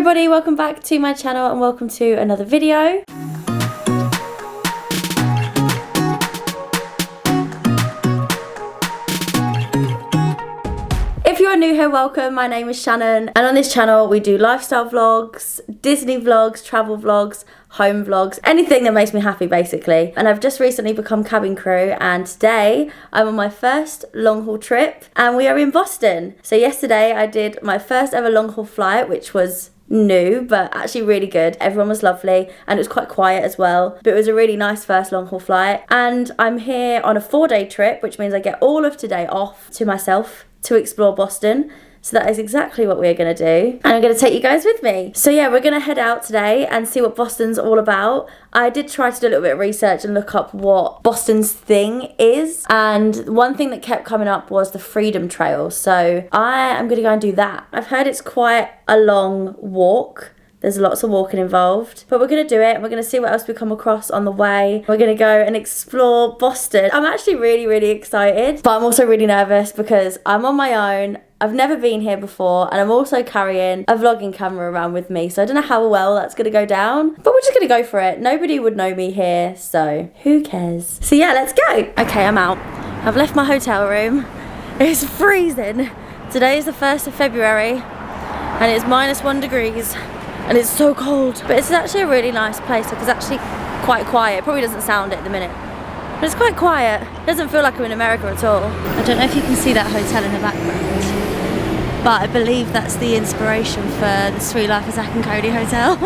everybody, welcome back to my channel and welcome to another video. If you are new here, welcome. My name is Shannon and on this channel we do lifestyle vlogs, Disney vlogs, travel vlogs, home vlogs, anything that makes me happy basically. And I've just recently become cabin crew and today I'm on my first long haul trip and we are in Boston. So yesterday I did my first ever long haul flight, which was new but actually really good. Everyone was lovely and it was quite quiet as well, but it was a really nice first long haul flight. And I'm here on a 4-day trip, which means I get all of today off to myself to explore Boston. So that is exactly what we're going to do and I'm going to take you guys with me. So yeah, we're going to head out today and see what Boston's all about. I did try to do a little bit of research and look up what Boston's thing is, and one thing that kept coming up was the Freedom Trail. So I am going to go and do that. I've heard it's quite a long walk. There's lots of walking involved, but we're going to do it and we're going to see what else we come across on the way. We're going to go and explore Boston. I'm actually really excited, but I'm also really nervous because I'm on my own. I've never been here before and I'm also carrying a vlogging camera around with me, so I don't know how well that's going to go down, but we're just going to go for it. Nobody would know me here, so who cares? So yeah, let's go. Okay, I'm out. I've left my hotel room. It's freezing. Today is the 1st of February and it's -1 degrees. And it's so cold, but it's actually a really nice place. Like, it's actually quite quiet. It probably doesn't sound it at the minute, but it's quite quiet. It doesn't feel like I'm in America at all. I don't know if you can see that hotel in the background, but I believe that's the inspiration for the Sweet Life of Zack and Cody Hotel.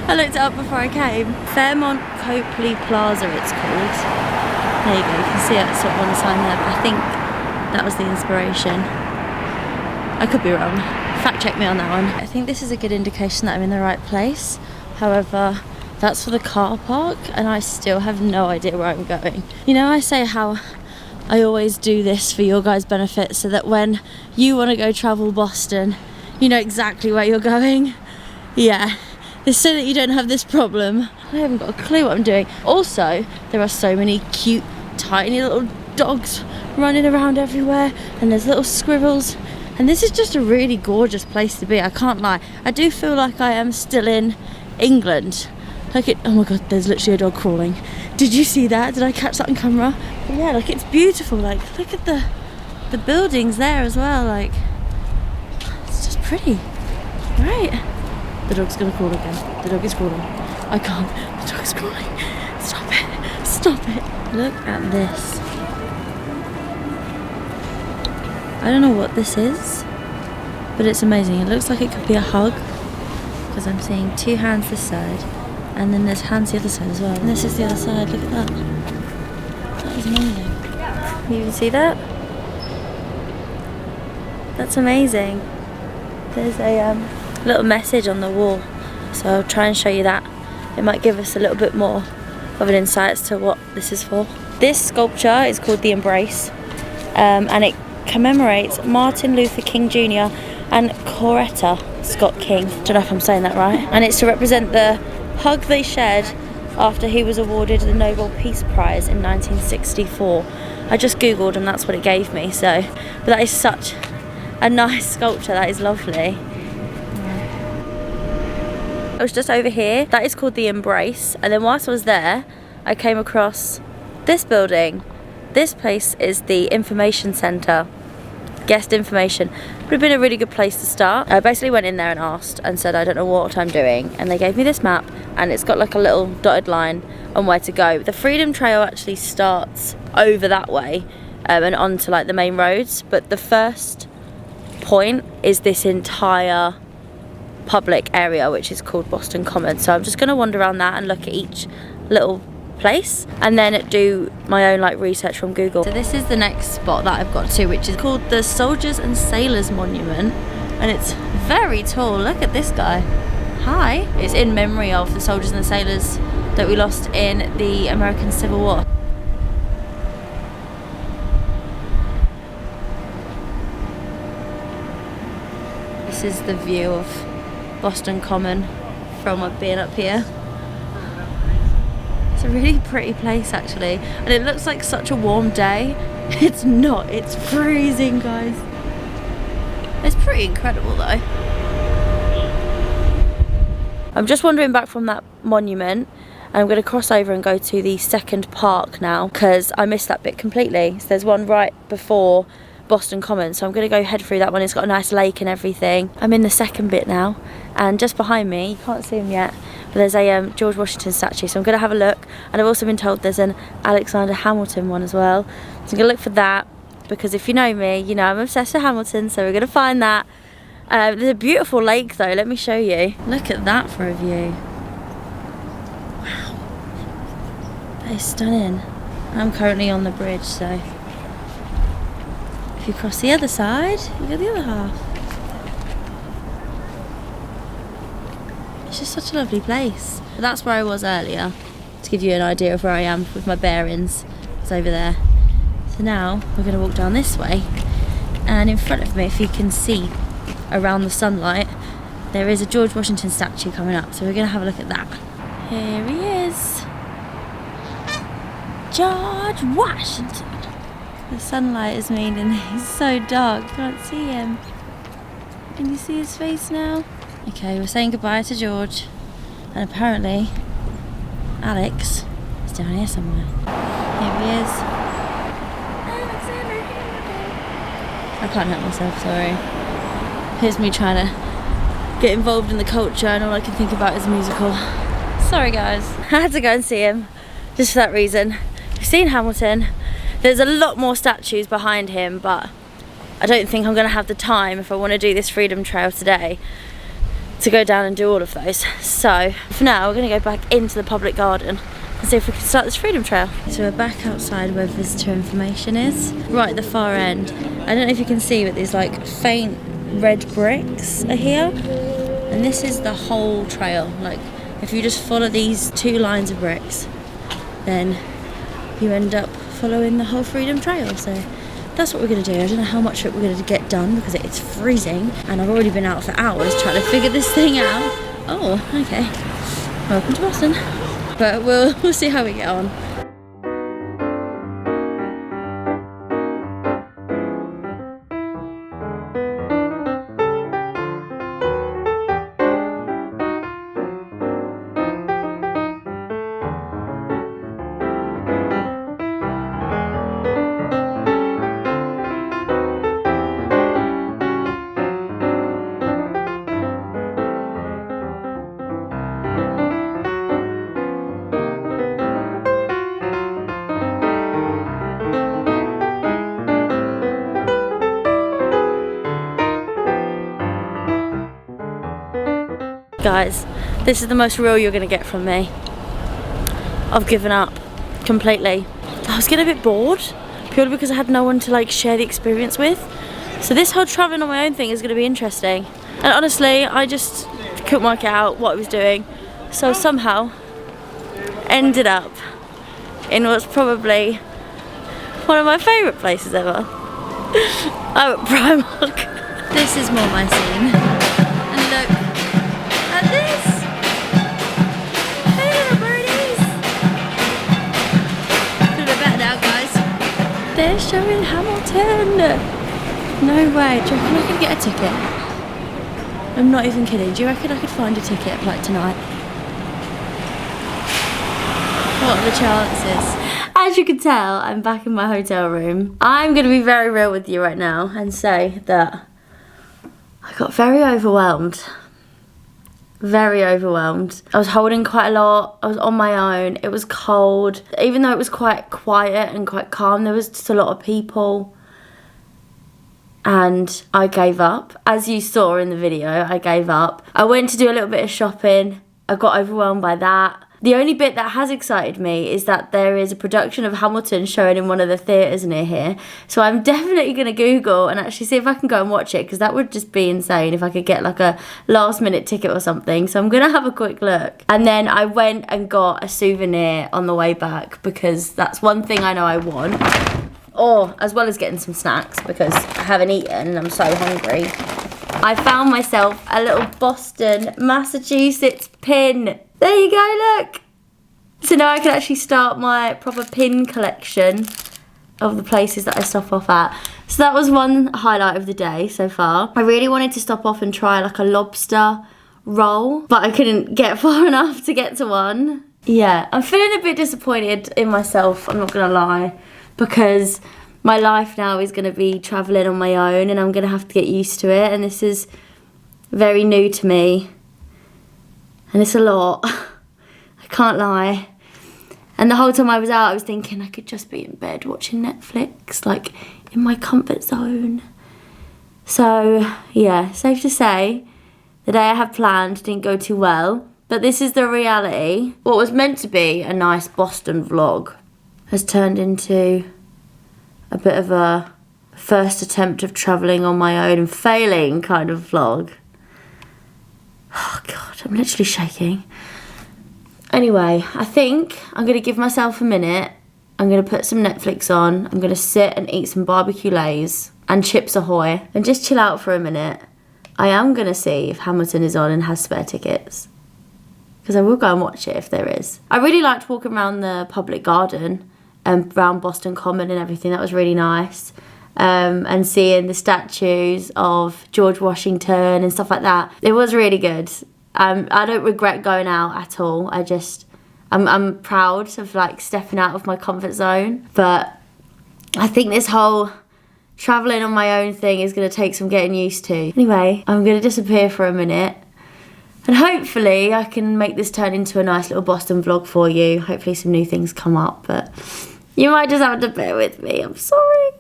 I looked it up before I came. Fairmont Copley Plaza it's called. There you go, you can see it sort of on the sign there, but I think that was the inspiration. I could be wrong. Fact check me on that one. I think this is a good indication that I'm in the right place. However, that's for the car park and I still have no idea where I'm going. You know, I say how I always do this for your guys' benefit so that when you want to go travel Boston, you know exactly where you're going. Yeah, it's so that you don't have this problem. I haven't got a clue what I'm doing. Also, there are so many cute, tiny little dogs running around everywhere and there's little squirrels. And this is just a really gorgeous place to be, I can't lie. I do feel like I am still in England. Like oh my god, there's literally a dog crawling. Did you see that? Did I catch that on camera? But yeah, like it's beautiful. Like look at the buildings there as well. Like it's just pretty, right? The dog's gonna crawl again. The dog is crawling. I can't. The dog's crawling. Stop it. Stop it. Look at this. I don't know what this is, but it's amazing. It looks like it could be a hug because I'm seeing 2 hands this side and then there's hands the other side as well. And this is the other side, look at that. That is amazing. You can see that? That's amazing. There's a little message on the wall, so I'll try and show you that. It might give us a little bit more of an insight as to what this is for. This sculpture is called The Embrace and it commemorates Martin Luther King Jr. and Coretta Scott King. Don't know if I'm saying that right. And it's to represent the hug they shared after he was awarded the Nobel Peace Prize in 1964. I just googled and that's what it gave me. So, but that is such a nice sculpture. That is lovely. I was just over here. That is called The Embrace. And then whilst I was there, I came across this building. This place is the information centre. Guest information. Would have been a really good place to start. I basically went in there and asked and said I don't know what I'm doing, and they gave me this map and it's got like a little dotted line on where to go. The Freedom Trail actually starts over that way and onto like the main roads, but the first point is this entire public area which is called Boston Common. So I'm just going to wander around that and look at each little place and then do my own like research from Google. So this is the next spot that I've got to, which is called the Soldiers and Sailors Monument, and it's very tall. Look at this guy. Hi. It's in memory of the soldiers and the sailors that we lost in the American Civil War. This is the view of Boston Common from being up here. It's a really pretty place actually, and it looks like such a warm day. It's not, it's freezing guys. It's pretty incredible though. I'm just wandering back from that monument, and I'm going to cross over and go to the second park now, because I missed that bit completely. So there's one right before Boston Common, so I'm going to go head through that one. It's got a nice lake and everything. I'm in the second bit now, and just behind me, you can't see him yet, but there's a George Washington statue, so I'm going to have a look. And I've also been told there's an Alexander Hamilton one as well, so I'm going to look for that, because if you know me, you know I'm obsessed with Hamilton, so we're going to find that. There's a beautiful lake though, let me show you. Look at that for a view. Wow, that is stunning. I'm currently on the bridge, so if you cross the other side, you go the other half. It's just such a lovely place. But that's where I was earlier, to give you an idea of where I am with my bearings. It's over there. So now we're going to walk down this way, and in front of me, if you can see around the sunlight, there is a George Washington statue coming up, so we're going to have a look at that. Here he is, George Washington. The sunlight is meaning he's so dark, can't see him. Can you see his face now? Okay, we're saying goodbye to George, and apparently Alex is down here somewhere. Here he is. I can't help myself, sorry. Here's me trying to get involved in the culture, and all I can think about is musical. Sorry guys, I had to go and see him just for that reason. We've seen Hamilton. There's a lot more statues behind him, but I don't think I'm going to have the time, if I want to do this Freedom Trail today, to go down and do all of those. So for now, we're going to go back into the public garden and see if we can start this Freedom Trail. So we're back outside where visitor information is, right at the far end. I don't know if you can see, but these like faint red bricks are here, and this is the whole trail. Like if you just follow these 2 lines of bricks, then you end up following the whole Freedom Trail. So that's what we're going to do. I don't know how much of it we're going to get done, because it's freezing and I've already been out for hours trying to figure this thing out. Oh, okay, welcome to Boston. But we'll see how we get on. Guys, this is the most real you're going to get from me. I've given up completely. I was getting a bit bored, purely because I had no one to like share the experience with. So this whole travelling on my own thing is going to be interesting. And honestly, I just couldn't work out what I was doing. So somehow ended up in what's probably one of my favourite places ever. I'm at Primark. This is more my scene. And look at this! Hey little birdies! Feel a bit better now, guys. They're showing Hamilton! No way, do you reckon I could get a ticket? I'm not even kidding, do you reckon I could find a ticket like tonight? What are the chances? As you can tell, I'm back in my hotel room. I'm going to be very real with you right now and say that I got very overwhelmed. Very overwhelmed. I was holding quite a lot. I was on my own. It was cold. Even though it was quite quiet and quite calm, there was just a lot of people. And I gave up. As you saw in the video, I gave up. I went to do a little bit of shopping. I got overwhelmed by that. The only bit that has excited me is that there is a production of Hamilton showing in one of the theatres near here. So I'm definitely going to Google and actually see if I can go and watch it, because that would just be insane if I could get like a last minute ticket or something. So I'm going to have a quick look. And then I went and got a souvenir on the way back, because that's one thing I know I want. Or as well as getting some snacks, because I haven't eaten and I'm so hungry. I found myself a little Boston, Massachusetts pin. There you go, look. So now I can actually start my proper pin collection of the places that I stop off at. So that was one highlight of the day so far. I really wanted to stop off and try like a lobster roll, but I couldn't get far enough to get to one. Yeah, I'm feeling a bit disappointed in myself, I'm not gonna lie, because my life now is gonna be travelling on my own and I'm gonna have to get used to it, and this is very new to me. And it's a lot, I can't lie. And the whole time I was out, I was thinking I could just be in bed watching Netflix, like in my comfort zone. So yeah, safe to say, the day I had planned didn't go too well, but this is the reality. What was meant to be a nice Boston vlog has turned into a bit of a first attempt of travelling on my own and failing kind of vlog. Oh God, I'm literally shaking. Anyway, I think I'm going to give myself a minute. I'm going to put some Netflix on. I'm going to sit and eat some barbecue lays and Chips Ahoy and just chill out for a minute. I am going to see if Hamilton is on and has spare tickets, because I will go and watch it if there is. I really liked walking around the public garden and around Boston Common and everything. That was really nice. And seeing the statues of George Washington and stuff like that. It was really good. I don't regret going out at all. I'm proud of like stepping out of my comfort zone. But I think this whole travelling on my own thing is going to take some getting used to. Anyway, I'm going to disappear for a minute. And hopefully I can make this turn into a nice little Boston vlog for you. Hopefully some new things come up. But you might just have to bear with me. I'm sorry.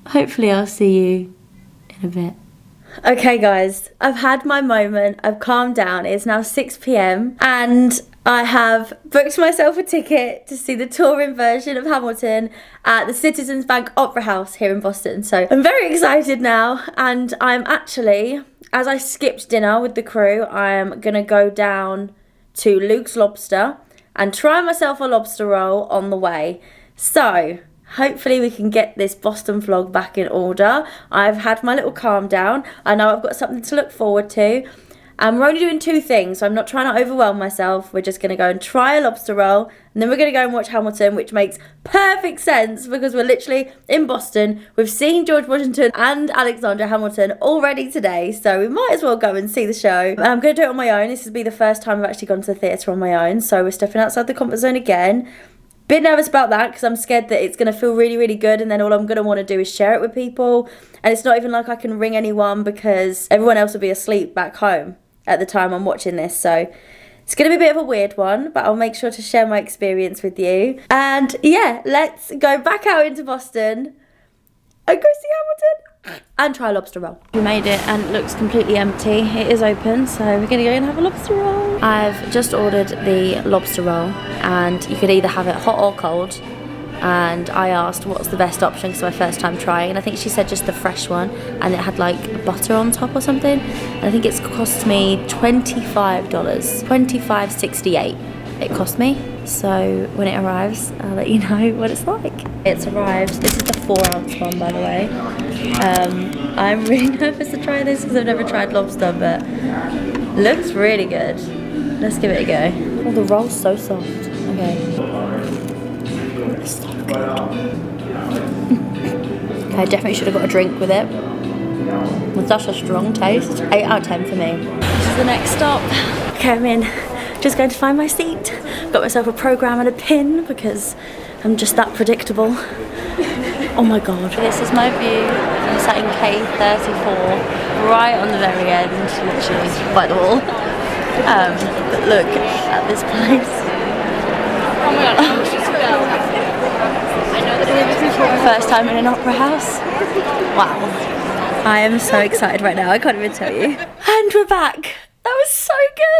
Hopefully I'll see you in a bit. Okay guys, I've had my moment, I've calmed down. It's now 6 p.m. and I have booked myself a ticket to see the touring version of Hamilton at the Citizens Bank Opera House here in Boston. So I'm very excited now, and I'm actually, as I skipped dinner with the crew, I'm gonna go down to Luke's Lobster and try myself a lobster roll on the way. So hopefully we can get this Boston vlog back in order. I've had my little calm down. I know I've got something to look forward to. And we're only doing 2 things, so I'm not trying to overwhelm myself. We're just going to go and try a lobster roll, and then we're going to go and watch Hamilton, which makes perfect sense because we're literally in Boston. We've seen George Washington and Alexander Hamilton already today, so we might as well go and see the show. And I'm going to do it on my own. This will be the first time I've actually gone to the theatre on my own, so we're stepping outside the comfort zone again. Bit nervous about that because I'm scared that it's going to feel really, really good, and then all I'm going to want to do is share it with people. And it's not even like I can ring anyone because everyone else will be asleep back home at the time I'm watching this. So it's going to be a bit of a weird one, but I'll make sure to share my experience with you. And yeah, let's go back out into Boston and go see Hamilton and try a lobster roll. We made it and it looks completely empty. It is open, so we're going to go and have a lobster roll. I've just ordered the lobster roll, and you could either have it hot or cold. And I asked what's the best option because it's my first time trying, and I think she said just the fresh one, and it had like butter on top or something, and I think it's cost me $25, $25.68 it cost me. So when it arrives I'll let you know what it's like. It's arrived. This is the 4-ounce one, by the way. I'm really nervous to try this because I've never tried lobster, but looks really good. Let's give it a go. Oh, the roll's so soft. Okay. It's so good. I definitely should have got a drink with it. With such a strong taste. 8 out of 10 for me. This is the next stop. Okay, I'm in. Just going to find my seat. Got myself a programme and a pin because I'm just that predictable. Oh my god. This is my view. I'm sat in K34, right on the very end, literally by the wall. But look at this place. Oh my god. First time in an opera house. Wow. I am so excited right now, I can't even tell you. And we're back. That was so good.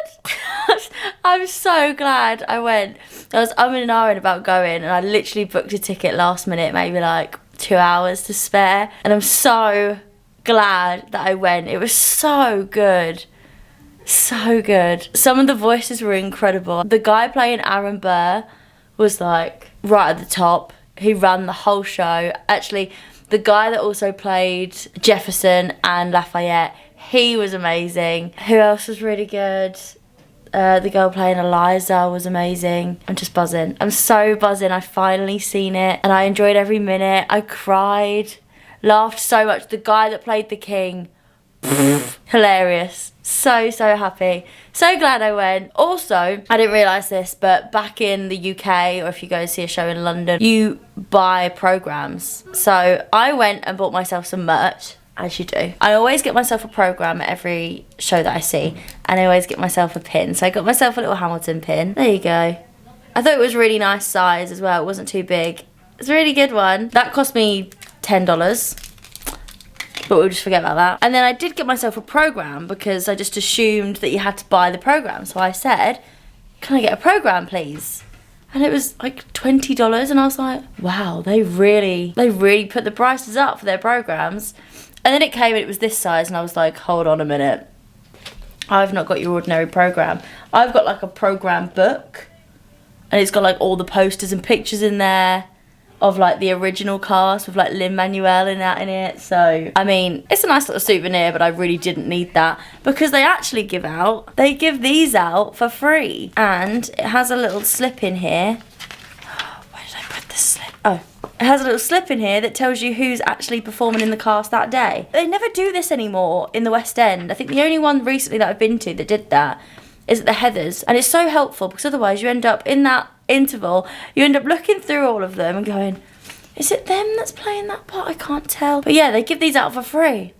I'm so glad I went. I was umming and ahhing about going, and I literally booked a ticket last minute, maybe like 2 hours to spare. And I'm so glad that I went. It was so good. So good. Some of the voices were incredible. The guy playing Aaron Burr was like right at the top. He ran the whole show. Actually, the guy that also played Jefferson and Lafayette, he was amazing. Who else was really good? The girl playing Eliza was amazing. I'm just buzzing. I'm so buzzing. I finally seen it and I enjoyed every minute. I cried, laughed so much. The guy that played the king, Hilarious. So happy. So glad I went. Also, I didn't realise this, but back in the UK, or if you go see a show in London, you buy programmes. So I went and bought myself some merch, as you do. I always get myself a programme at every show that I see, and I always get myself a pin. So I got myself a little Hamilton pin. There you go. I thought it was really nice size as well. It wasn't too big. It's a really good one. That cost me $10. But we'll just forget about that. And then I did get myself a programme because I just assumed that you had to buy the programme. So I said, can I get a programme, please? And it was like $20, and I was like, wow, they really put the prices up for their programmes. And then it came and it was this size, and I was like, hold on a minute. I've not got your ordinary programme. I've got like a programme book, and it's got like all the posters and pictures in there of like the original cast with like Lin-Manuel and that in it. So I mean, it's a nice little souvenir, but I really didn't need that because they actually give these out for free, and it has a little slip in here. Where did I put the slip? Oh, it has a little slip in here that tells you who's actually performing in the cast that day. They never do this anymore in the West End. I think the only one recently that I've been to that did that is at the Heathers, and it's so helpful because otherwise you end up in that interval, you end up looking through all of them and going, is it them that's playing that part? I can't tell. But yeah, they give these out for free.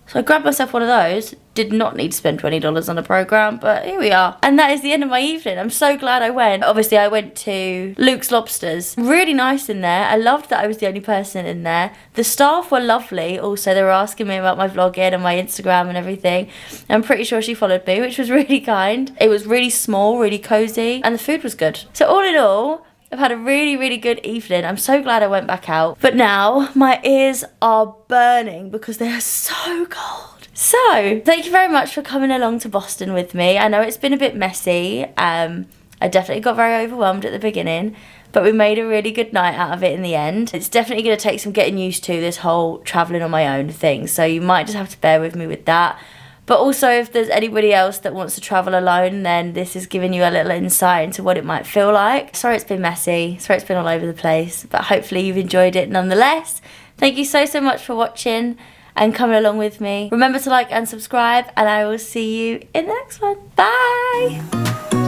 So I grabbed myself one of those. Did not need to spend $20 on a programme, but here we are. And that is the end of my evening. I'm so glad I went. Obviously, I went to Luke's Lobsters. Really nice in there. I loved that I was the only person in there. The staff were lovely. Also, they were asking me about my vlogging and my Instagram and everything. I'm pretty sure she followed me, which was really kind. It was really small, really cosy, and the food was good. So all in all, I've had a really good evening. I'm so glad I went back out. But now my ears are burning because they are so cold. So, thank you very much for coming along to Boston with me. I know it's been a bit messy. I definitely got very overwhelmed at the beginning, but we made a really good night out of it in the end. It's definitely going to take some getting used to, this whole travelling on my own thing. So you might just have to bear with me with that. But also, if there's anybody else that wants to travel alone, then this is giving you a little insight into what it might feel like. Sorry it's been messy. Sorry it's been all over the place. But hopefully you've enjoyed it nonetheless. Thank you so much for watching and coming along with me. Remember to like and subscribe, and I will see you in the next one. Bye!